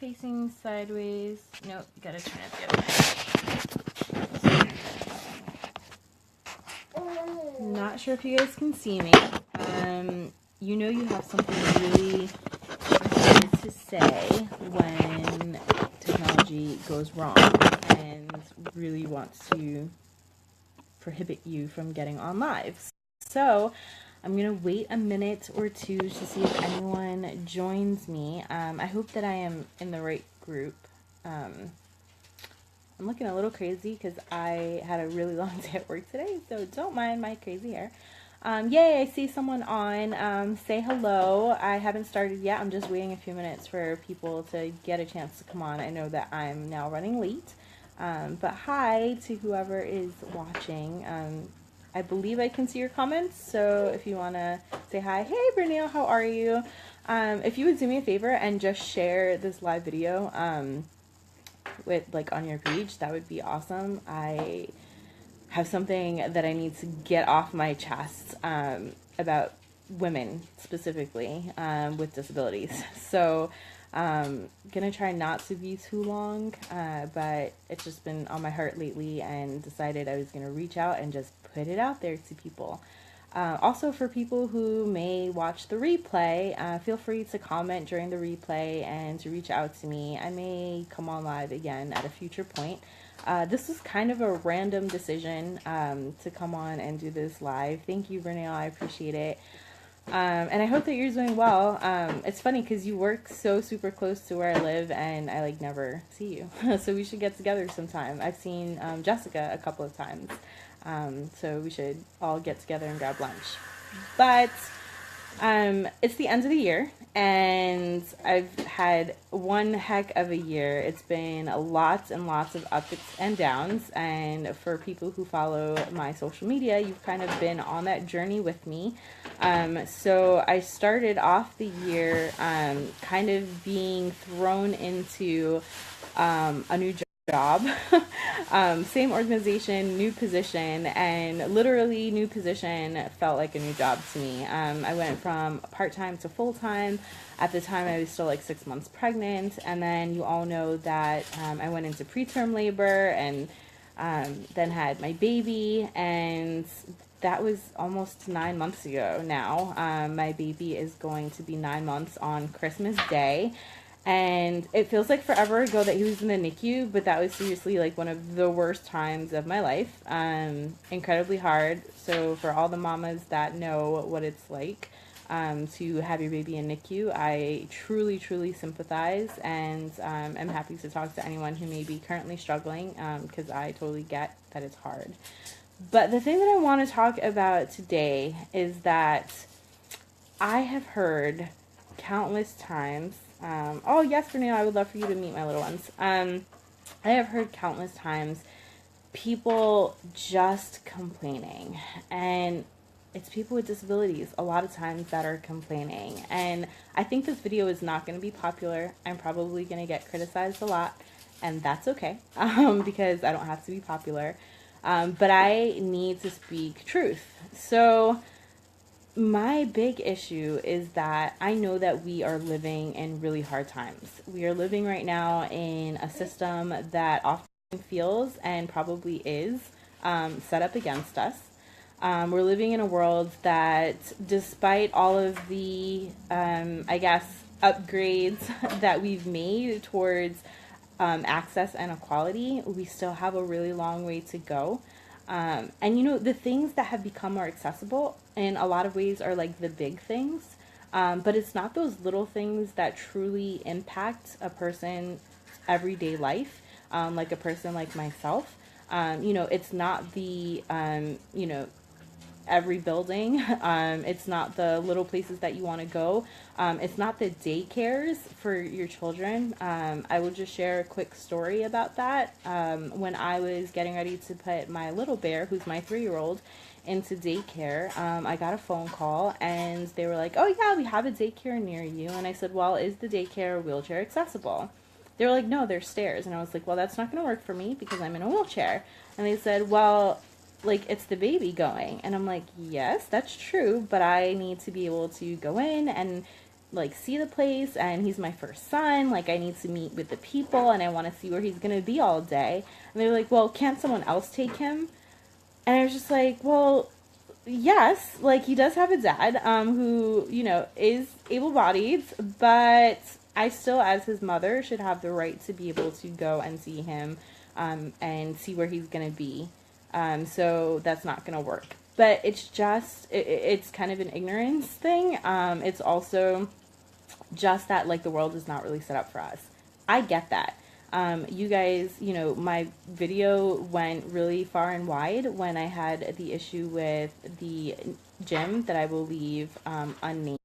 facing sideways. Nope, you gotta turn it the other way. Not sure if you guys can see me. You know you have something really important to say when technology goes wrong and really wants to prohibit you from getting on live. So I'm gonna wait a minute or two to see if anyone joins me. I hope that I am in the right group. I'm looking a little crazy because I had a really long day at work today, so don't mind my crazy hair. Yay, I see someone on. Say hello. I haven't started yet. I'm just waiting a few minutes for people to get a chance to come on. I know that I'm now running late. But hi to whoever is watching. I believe I can see your comments, so if you want to say hi. Hey, Brunel, how are you? If you would do me a favor and just share this live video with on your page, that would be awesome. I have something that I need to get off my chest about women specifically with disabilities. So gonna try not to be too long, but it's just been on my heart lately and decided I was gonna reach out and just put it out there to people. Also, for people who may watch the replay, feel free to comment during the replay and to reach out to me. I may come on live again at a future point. This was kind of a random decision to come on and do this live. Thank you, Brunel. I appreciate it. And I hope that you're doing well. It's funny because you work so super close to where I live and I never see you. So we should get together sometime. I've seen Jessica a couple of times. So we should all get together and grab lunch. But it's the end of the year and I've had one heck of a year. It's been lots and lots of ups and downs, and for people who follow my social media, you've kind of been on that journey with me. So I started off the year kind of being thrown into a new job. Same organization, new position, and literally new position felt like a new job to me. I went from part-time to full-time. At the time I was still 6 months pregnant, and then you all know that I went into preterm labor and then had my baby, and that was almost 9 months ago now. My baby is going to be 9 months on Christmas Day. And it feels like forever ago that he was in the NICU, but that was seriously one of the worst times of my life. Incredibly hard. So for all the mamas that know what it's like to have your baby in NICU, I truly, truly sympathize, and I'm happy to talk to anyone who may be currently struggling, because I totally get that it's hard. But the thing that I want to talk about today is that I have heard countless times, oh yes, Renee, I would love for you to meet my little ones. I have heard countless times people just complaining, and it's people with disabilities a lot of times that are complaining. And I think this video is not going to be popular. I'm probably going to get criticized a lot, and that's okay, because I don't have to be popular. But I need to speak truth. So my big issue is that I know that we are living in really hard times. We are living right now in a system that often feels, and probably is, set up against us. We're living in a world that, despite all of the, upgrades that we've made towards access and equality, we still have a really long way to go. And the things that have become more accessible in a lot of ways are the big things, but it's not those little things that truly impact a person's everyday life, like a person like myself. It's not the every building. It's not the little places that you want to go. It's not the daycares for your children. I will just share a quick story about that. When I was getting ready to put my little bear, who's my 3-year-old, into daycare, I got a phone call and they were like, oh yeah, we have a daycare near you. And I said, well, is the daycare wheelchair accessible? They were like, no, there's stairs. And I was like, well, that's not going to work for me because I'm in a wheelchair. And they said, well, it's the baby going. And I'm like, yes, that's true, but I need to be able to go in and like see the place, and he's my first son. Like, I need to meet with the people, and I want to see where he's gonna be all day. And they're like, well, can't someone else take him? And I was just like, well, yes, like he does have a dad who, you know, is able-bodied, but I still, as his mother, should have the right to be able to go and see him and see where he's going to be. So that's not going to work. But it's just, it's kind of an ignorance thing. It's also just that, like, the world is not really set up for us. I get that. You guys, you know, my video went really far and wide when I had the issue with the gym that I will leave unnamed.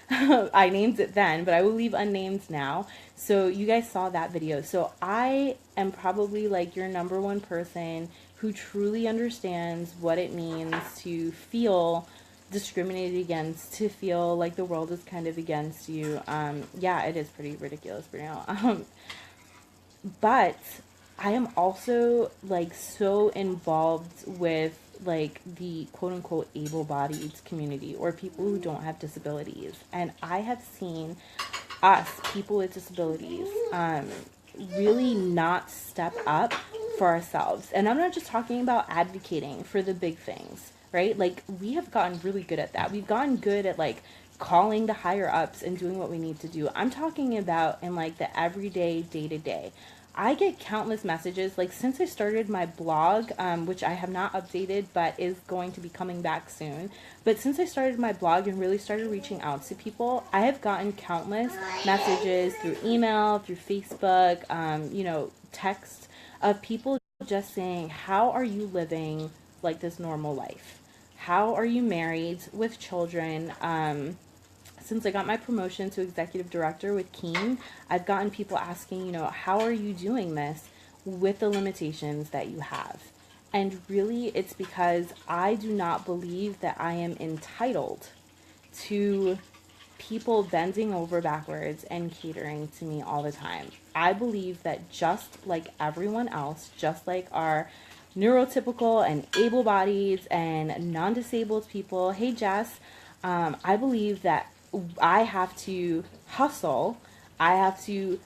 I named it then, but I will leave unnamed now. So you guys saw that video. So I am probably like your number one person who truly understands what it means to feel discriminated against, to feel like the world is kind of against you. Yeah, it is pretty ridiculous, Bruno. But I am also like so involved with like the quote unquote able-bodied community, or people who don't have disabilities. And I have seen us, people with disabilities, really not step up for ourselves. And I'm not just talking about advocating for the big things, right? Like, we have gotten really good at that. We've gotten good at like calling the higher ups and doing what we need to do. I'm talking about in like the everyday, day to day. I get countless messages, like since I started my blog, which I have not updated, but is going to be coming back soon. But since I started my blog and really started reaching out to people, I have gotten countless messages through email, through Facebook, you know, text, of people just saying, how are you living like this normal life? How are you married with children? Since I got my promotion to executive director with Keen, I've gotten people asking, you know, how are you doing this with the limitations that you have? And really, it's because I do not believe that I am entitled to people bending over backwards and catering to me all the time. I believe that just like everyone else, just like our neurotypical and able-bodied and non-disabled people, hey Jess, I believe that I have to hustle, I have to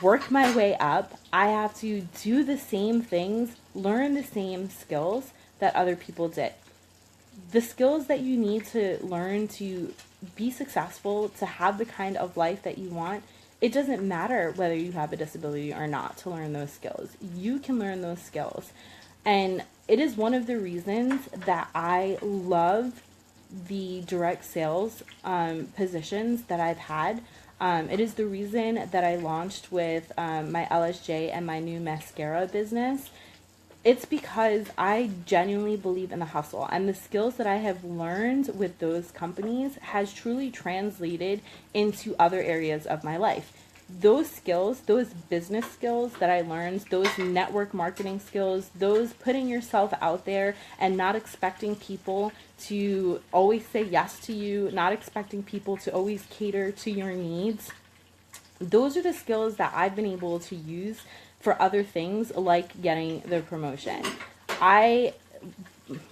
work my way up, I have to do the same things, learn the same skills that other people did. The skills that you need to learn to be successful, to have the kind of life that you want, it doesn't matter whether you have a disability or not to learn those skills. You can learn those skills. And it is one of the reasons that I love the direct sales positions that I've had. It is the reason that I launched with my LSJ and my new mascara business. It's because I genuinely believe in the hustle, and the skills that I have learned with those companies has truly translated into other areas of my life. Those skills, those business skills that I learned, those network marketing skills, those putting yourself out there and not expecting people to always say yes to you, not expecting people to always cater to your needs, those are the skills that I've been able to use for other things, like getting the promotion. I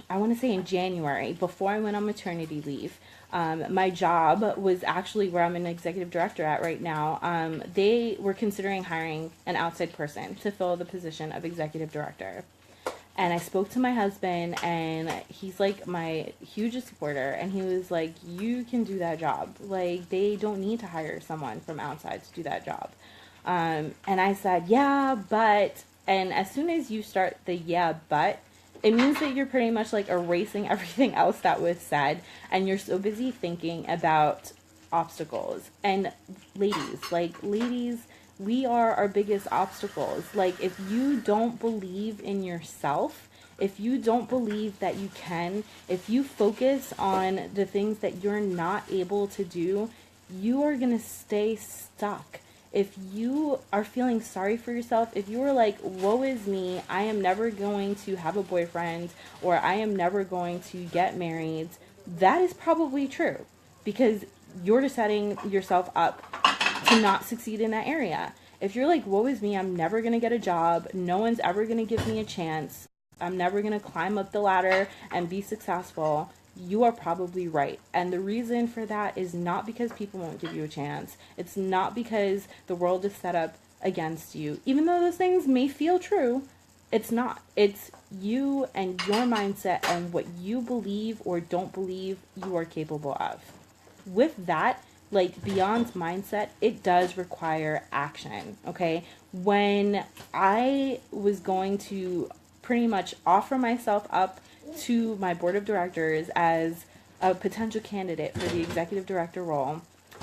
want to say in January, before I went on maternity leave, my job was actually where I'm an executive director at right now. They were considering hiring an outside person to fill the position of executive director. And I spoke to my husband, and he's like my hugest supporter, and he was like, you can do that job. Like, they don't need to hire someone from outside to do that job. And I said, yeah, but, and as soon as you start the yeah, but, it means that you're pretty much like erasing everything else that was said, and you're so busy thinking about obstacles. And ladies, we are our biggest obstacles. Like, if you don't believe in yourself, if you don't believe that you can, if you focus on the things that you're not able to do, you are going to stay stuck. If you are feeling sorry for yourself, if you are like, woe is me, I am never going to have a boyfriend, or I am never going to get married, that is probably true, because you're just setting yourself up to not succeed in that area. If you're like, woe is me, I'm never going to get a job, no one's ever going to give me a chance, I'm never going to climb up the ladder and be successful, you are probably right. And the reason for that is not because people won't give you a chance. It's not because the world is set up against you. Even though those things may feel true, it's not. It's you and your mindset and what you believe or don't believe you are capable of. With that, like beyond mindset, it does require action, okay? When I was going to pretty much offer myself up to my board of directors as a potential candidate for the executive director role,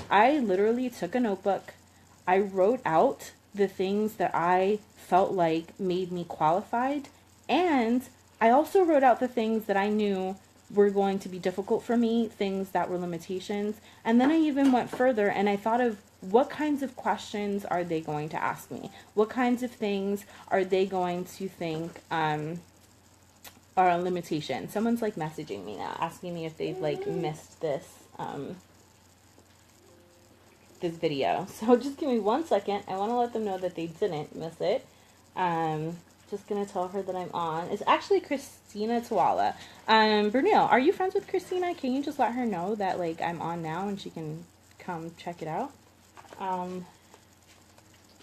I literally took a notebook. I wrote out the things that I felt like made me qualified, and I also wrote out the things that I knew were going to be difficult for me, things that were limitations. And then I even went further and I thought of what kinds of questions are they going to ask me? What kinds of things are they going to think are a limitation? Someone's like messaging me now, asking me if they've like missed this this video. So just give me 1 second. I want to let them know that they didn't miss it. Just gonna tell her that I'm on. It's actually Christina Tawala. Brunel, are you friends with Christina? Can you just let her know that like I'm on now and she can come check it out?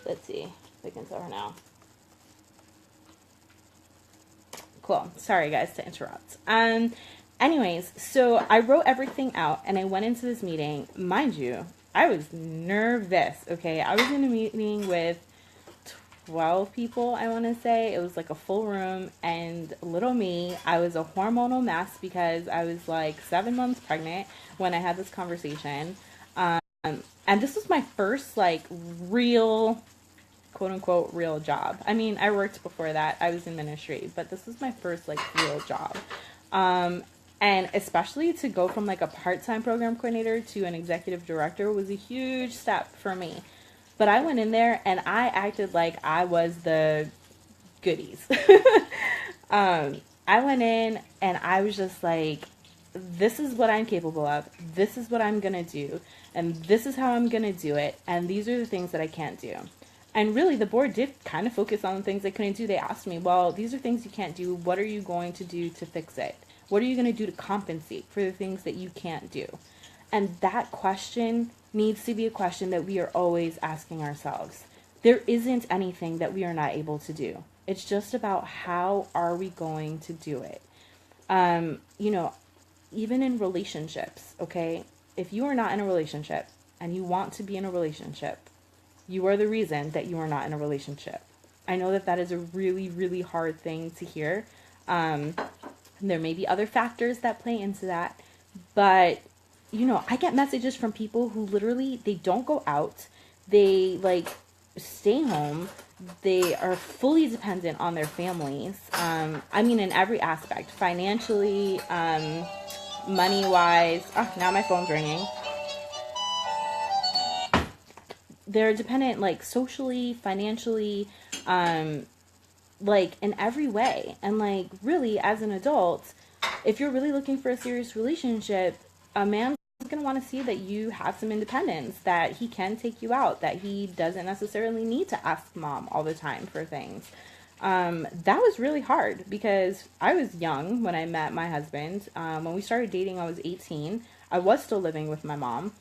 Let's see if I can tell her now. Cool. Sorry guys to interrupt. Anyways, so I wrote everything out and I went into this meeting. Mind you, I was nervous, okay? I was in a meeting with 12 people, I want to say. It was like a full room, and little me, I was a hormonal mess because I was like 7 months pregnant when I had this conversation. And this was my first like real, quote unquote, real job. I mean, I worked before that. I was in ministry, but this was my first like real job. And especially to go from like a part-time program coordinator to an executive director was a huge step for me. But I went in there and I acted like I was the goodies. I went in and I was just like, this is what I'm capable of. This is what I'm going to do. And this is how I'm going to do it. And these are the things that I can't do. And really, the board did kind of focus on the things I couldn't do. They asked me, well, these are things you can't do. What are you going to do to fix it? What are you going to do to compensate for the things that you can't do? And that question needs to be a question that we are always asking ourselves. There isn't anything that we are not able to do. It's just about how are we going to do it. You know, even in relationships, okay? If you are not in a relationship and you want to be in a relationship, you are the reason that you are not in a relationship. I know that that is a really, really hard thing to hear. There may be other factors that play into that, but you know, I get messages from people who literally, they don't go out. They like stay home. They are fully dependent on their families. I mean, in every aspect, financially, money-wise. Oh, now my phone's ringing. They're dependent like socially, financially, like in every way. And like really, as an adult, if you're really looking for a serious relationship, a man is going to want to see that you have some independence, that he can take you out, that he doesn't necessarily need to ask mom all the time for things. That was really hard because I was young when I met my husband. When we started dating, I was 18. I was still living with my mom.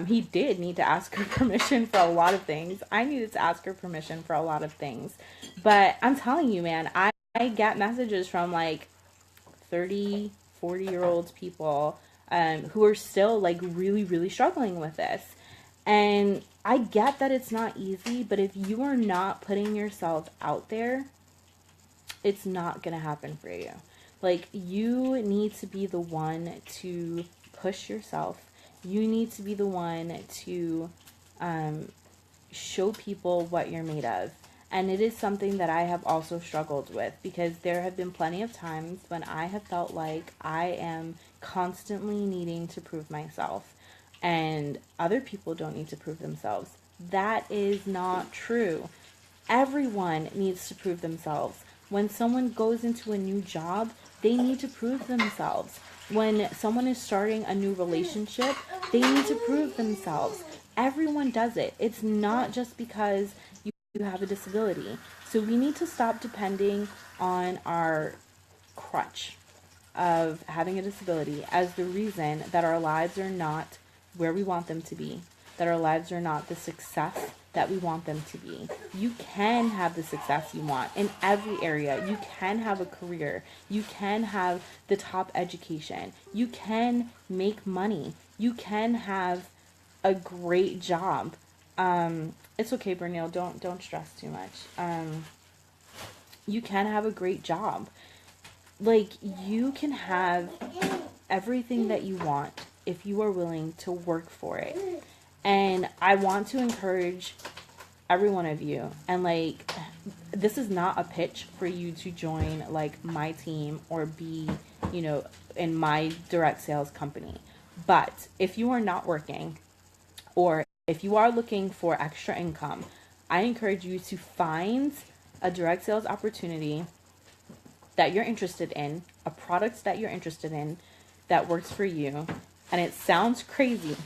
He did need to ask her permission for a lot of things. I needed to ask her permission for a lot of things. But I'm telling you, man, I get messages from like 30, 40-year-old people who are still like really, really struggling with this. And I get that it's not easy, but if you are not putting yourself out there, it's not going to happen for you. Like, you need to be the one to push yourself. You need to be the one to show people what you're made of. And it is something that I have also struggled with, because there have been plenty of times when I have felt like I am constantly needing to prove myself and other people don't need to prove themselves. That is not true. Everyone needs to prove themselves. When someone goes into a new job, they need to prove themselves. When someone is starting a new relationship, they need to prove themselves. Everyone does it. It's not just because you have a disability. So we need to stop depending on our crutch. of having a disability as the reason that our lives are not where we want them to be, that our lives are not the success that we want them to be. You can have the success you want in every area. You can have a career. You can have the top education. You can make money. You can have a great job. It's okay, Bernil. Don't stress too much. You can have a great job. Like, you can have everything that you want if you are willing to work for it. And I want to encourage every one of you. And like, this is not a pitch for you to join like my team or be, you know, in my direct sales company. But if you are not working, or if you are looking for extra income, I encourage you to find a direct sales opportunity that you're interested in, a product that you're interested in that works for you. And it sounds crazy,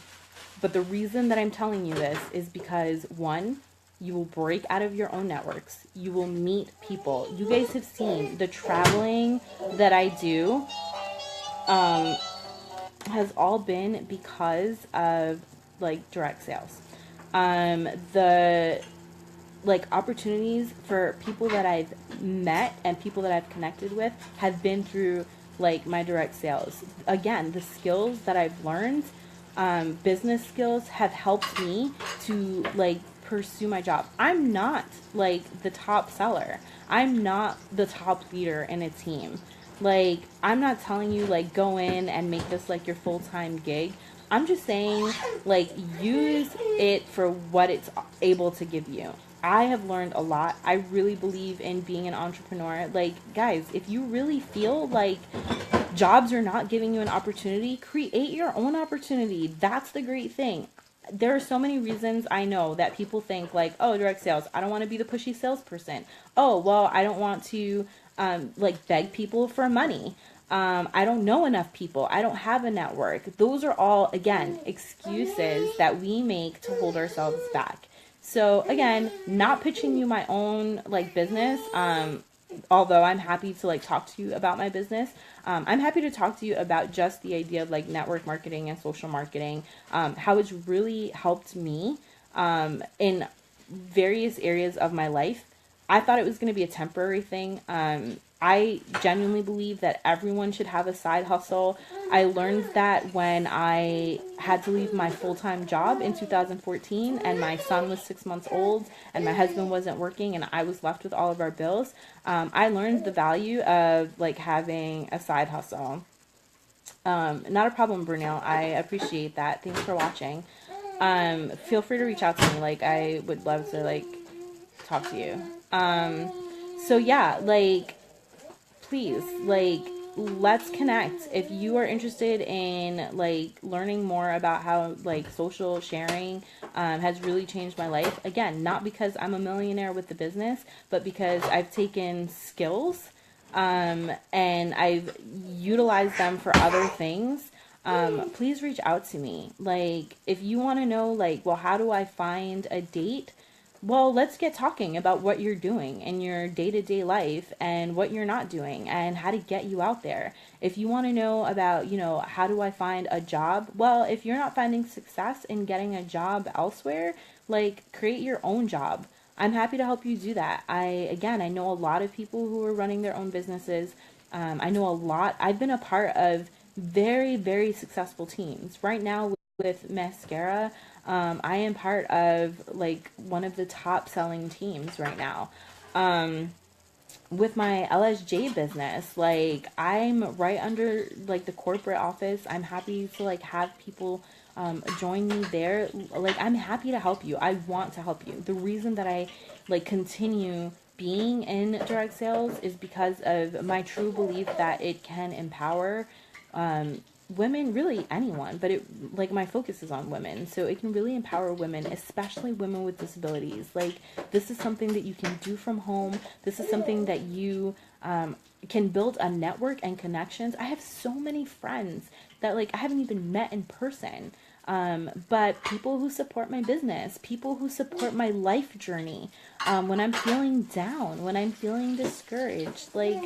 but the reason that I'm telling you this is because, one, you will break out of your own networks. You will meet people. You guys have seen the traveling that I do has all been because of like direct sales. The like opportunities for people that I've met and people that I've connected with have been through like my direct sales. Again, the skills that I've learned, business skills, have helped me to like pursue my job. I'm not like the top seller. I'm not the top leader in a team. Like, I'm not telling you like go in and make this like your full-time gig. I'm just saying, like, use it for what it's able to give you. I have learned a lot. I really believe in being an entrepreneur. Like, guys, if you really feel like jobs are not giving you an opportunity, create your own opportunity. That's the great thing. There are so many reasons I know that people think like, oh, direct sales, I don't want to be the pushy salesperson. Oh, well, I don't want to like beg people for money. I don't know enough people. I don't have a network. Those are all, again, excuses that we make to hold ourselves back. So again, not pitching you my own like business. Although I'm happy to like talk to you about my business. I'm happy to talk to you about just the idea of like network marketing and social marketing, how it's really helped me in various areas of my life. I thought it was going to be a temporary thing. I genuinely believe that everyone should have a side hustle. I learned that when I had to leave my full-time job in 2014 and my son was 6 months old and my husband wasn't working and I was left with all of our bills. I learned the value of like having a side hustle. Not a problem, Brunel. I appreciate that. Thanks for watching. Feel free to reach out to me. Like, I would love to like talk to you. So yeah, like, please, like, let's connect. If you are interested in like learning more about how like social sharing has really changed my life, again, not because I'm a millionaire with the business, but because I've taken skills and I've utilized them for other things, please reach out to me. Like, if you want to know like, well, how do I find a date? Well, let's get talking about what you're doing in your day-to-day life and what you're not doing and how to get you out there. If you want to know about, you know, how do I find a job? Well, if you're not finding success in getting a job elsewhere, like, create your own job. I'm happy to help you do that. I know a lot of people who are running their own businesses. I know a lot. I've been a part of very, very successful teams. Right now with Mascara, I am part of like one of the top selling teams right now. With my LSJ business, like, I'm right under like the corporate office. I'm happy to like have people join me there. Like, I'm happy to help you. I want to help you. The reason that I like continue being in direct sales is because of my true belief that it can empower women, really anyone, but it, like, my focus is on women, so it can really empower women, especially women with disabilities. Like, this is something that you can do from home. This is something that you can build a network and connections. I have so many friends that like I haven't even met in person, but people who support my business, people who support my life journey, when I'm feeling down, when I'm feeling discouraged. Like,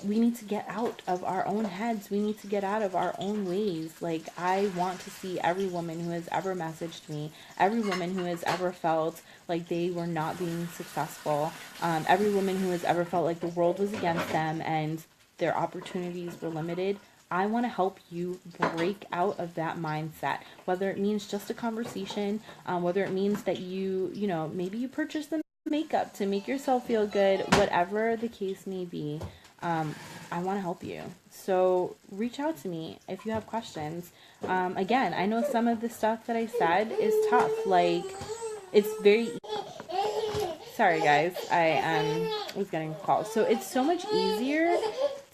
we need to get out of our own heads. We need to get out of our own ways. Like, I want to see every woman who has ever messaged me, every woman who has ever felt like they were not being successful, every woman who has ever felt like the world was against them and their opportunities were limited. I want to help you break out of that mindset, whether it means just a conversation, whether it means that you know, maybe you purchase the makeup to make yourself feel good, whatever the case may be. I want to help you. So reach out to me if you have questions. Again, I know some of the stuff that I said is tough. Like, it's very... Sorry, guys. I was getting calls. So it's so much easier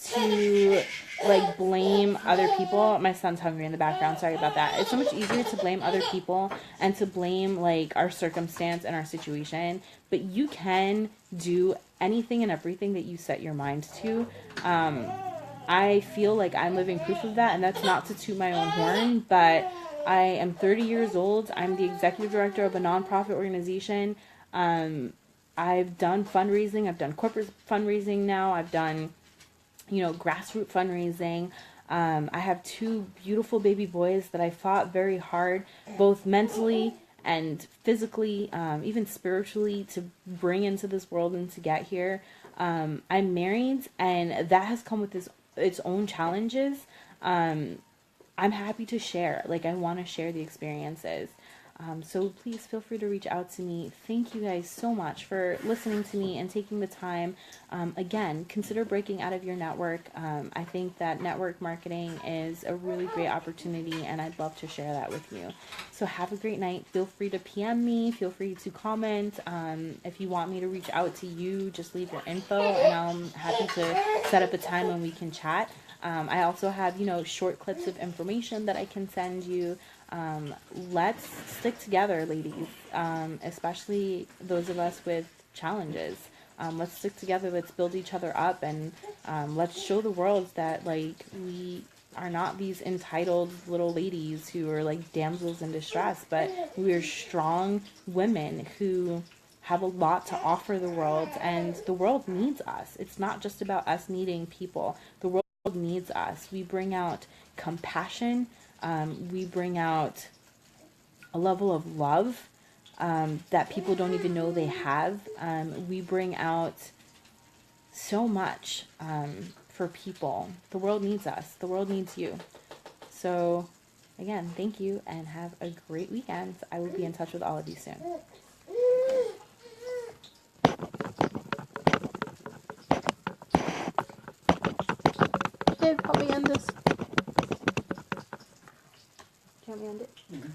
to, like, blame other people. My son's hungry in the background. Sorry about that. It's so much easier to blame other people and to blame, like, our circumstance and our situation. But you can do anything and everything that you set your mind to. I feel like I'm living proof of that, and that's not to toot my own horn, but I am 30 years old. I'm the executive director of a nonprofit organization. I've done fundraising. I've done corporate fundraising now. I've done, you know, grassroots fundraising. I have 2 beautiful baby boys that I fought very hard, both mentally and physically, even spiritually, to bring into this world and to get here. I'm married, and that has come with its own challenges. I'm happy to share. Like, I want to share the experiences. So please feel free to reach out to me. Thank you guys so much for listening to me and taking the time. Again, consider breaking out of your network. I think that network marketing is a really great opportunity, and I'd love to share that with you. So have a great night. Feel free to PM me. Feel free to comment. If you want me to reach out to you, just leave your info, and I'm happy to set up a time when we can chat. I also have, you know, short clips of information that I can send you. Let's stick together, ladies, especially those of us with challenges. Let's stick together. Let's build each other up, and let's show the world that, like, we are not these entitled little ladies who are like damsels in distress, but we are strong women who have a lot to offer the world, and the world needs us. It's not just about us needing people. The world needs us. We bring out compassion. We bring out a level of love that people don't even know they have. We bring out so much for people. The world needs us. The world needs you. So, again, thank you, and have a great weekend. I will be in touch with all of you soon. Dave, help me end this. Can we end it? Mm-hmm.